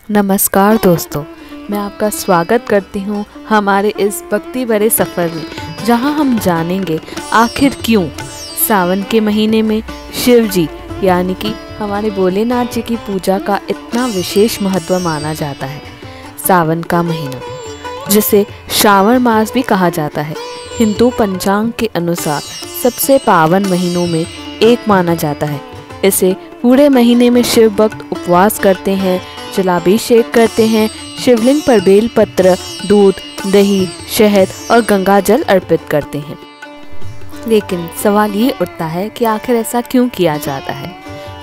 नमस्कार दोस्तों, मैं आपका स्वागत करती हूँ हमारे इस भक्ति भरे सफ़र में, जहाँ हम जानेंगे आखिर क्यों सावन के महीने में शिव जी यानी कि हमारे भोलेनाथ जी की पूजा का इतना विशेष महत्व माना जाता है। सावन का महीना, जिसे श्रावण मास भी कहा जाता है, हिंदू पंचांग के अनुसार सबसे पावन महीनों में एक माना जाता है। इसे पूरे महीने में शिव भक्त उपवास करते हैं, जलाभिषेक करते हैं, शिवलिंग पर बेलपत्र, दूध, दही, शहद और गंगा जल अर्पित करते हैं। लेकिन सवाल ये उठता है कि आखिर ऐसा क्यों किया जाता है।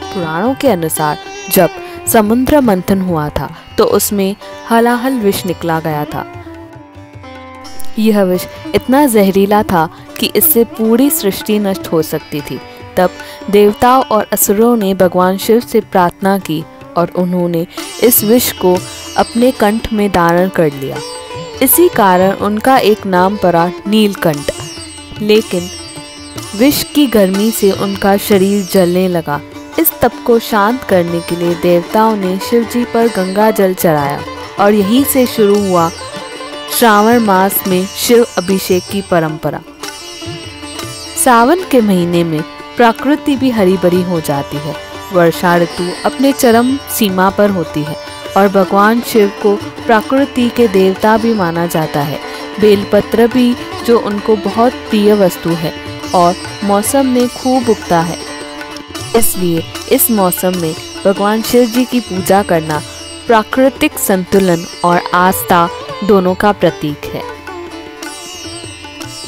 पुराणों के अनुसार जब समुद्र मंथन हुआ था तो उसमें हलाहल विष निकला गया था। यह विष इतना जहरीला था कि इससे पूरी सृष्टि नष्ट हो सकती थी। तब देवताओं और असुरों ने भगवान शिव से प्रार्थना की और उन्होंने इस विष को अपने कंठ में धारण कर लिया। इसी कारण उनका एक नाम पड़ा नीलकंठ। लेकिन विष की गर्मी से उनका शरीर जलने लगा। इस तप को शांत करने के लिए देवताओं ने शिव जी पर गंगा जल चढ़ाया और यहीं से शुरू हुआ श्रावण मास में शिव अभिषेक की परंपरा। सावन के महीने में प्रकृति भी हरी भरी हो जाती है। वर्षा ऋतु अपने चरम सीमा पर होती है और भगवान शिव को प्रकृति के देवता भी माना जाता है। बेलपत्र भी जो उनको बहुत प्रिय वस्तु है और मौसम में खूब उगता है, इसलिए इस मौसम में भगवान शिव जी की पूजा करना प्राकृतिक संतुलन और आस्था दोनों का प्रतीक है।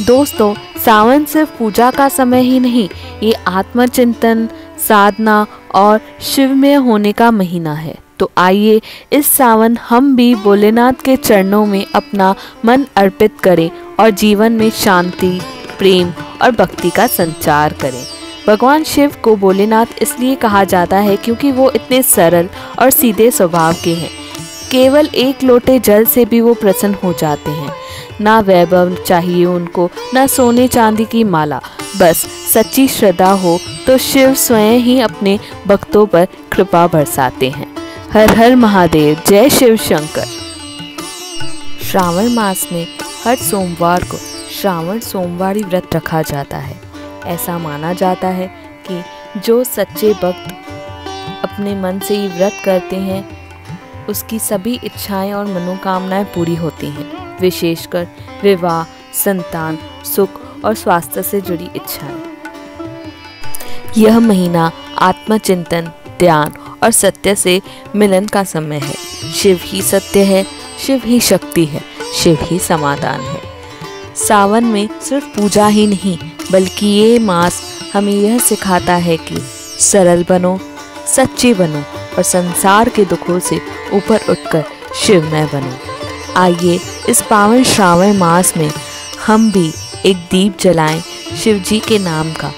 दोस्तों, सावन सिर्फ पूजा का समय ही नहीं, ये आत्मचिंतन, साधना और शिवमय होने का महीना है। तो आइए इस सावन हम भी भोलेनाथ के चरणों में अपना मन अर्पित करें और जीवन में शांति, प्रेम और भक्ति का संचार करें। भगवान शिव को भोलेनाथ इसलिए कहा जाता है क्योंकि वो इतने सरल और सीधे स्वभाव के हैं। केवल एक लोटे जल से भी वो प्रसन्न हो जाते हैं। ना वैभव चाहिए उनको, ना सोने चांदी की माला, बस सच्ची श्रद्धा हो तो शिव स्वयं ही अपने भक्तों पर कृपा बरसाते हैं। हर हर महादेव, जय शिव शंकर। श्रावण मास में हर सोमवार को श्रावण सोमवारी व्रत रखा जाता है। ऐसा माना जाता है कि जो सच्चे भक्त अपने मन से ये व्रत करते हैं उसकी सभी इच्छाएं और मनोकामनाएं पूरी होती हैं, विशेषकर विवाह, संतान, सुख और स्वास्थ्य से जुड़ी इच्छाएं। यह महीना आत्मचिंतन, ध्यान और सत्य से मिलन का समय है। शिव ही सत्य है, शिव ही शक्ति है, शिव ही समाधान है। सावन में सिर्फ पूजा ही नहीं बल्कि ये मास हमें यह सिखाता है कि सरल बनो, सच्चे बनो और संसार के दुखों से ऊपर उठकर शिवमय बनो। आइए इस पावन श्रावण मास में हम भी एक दीप जलाएं शिव जी के नाम का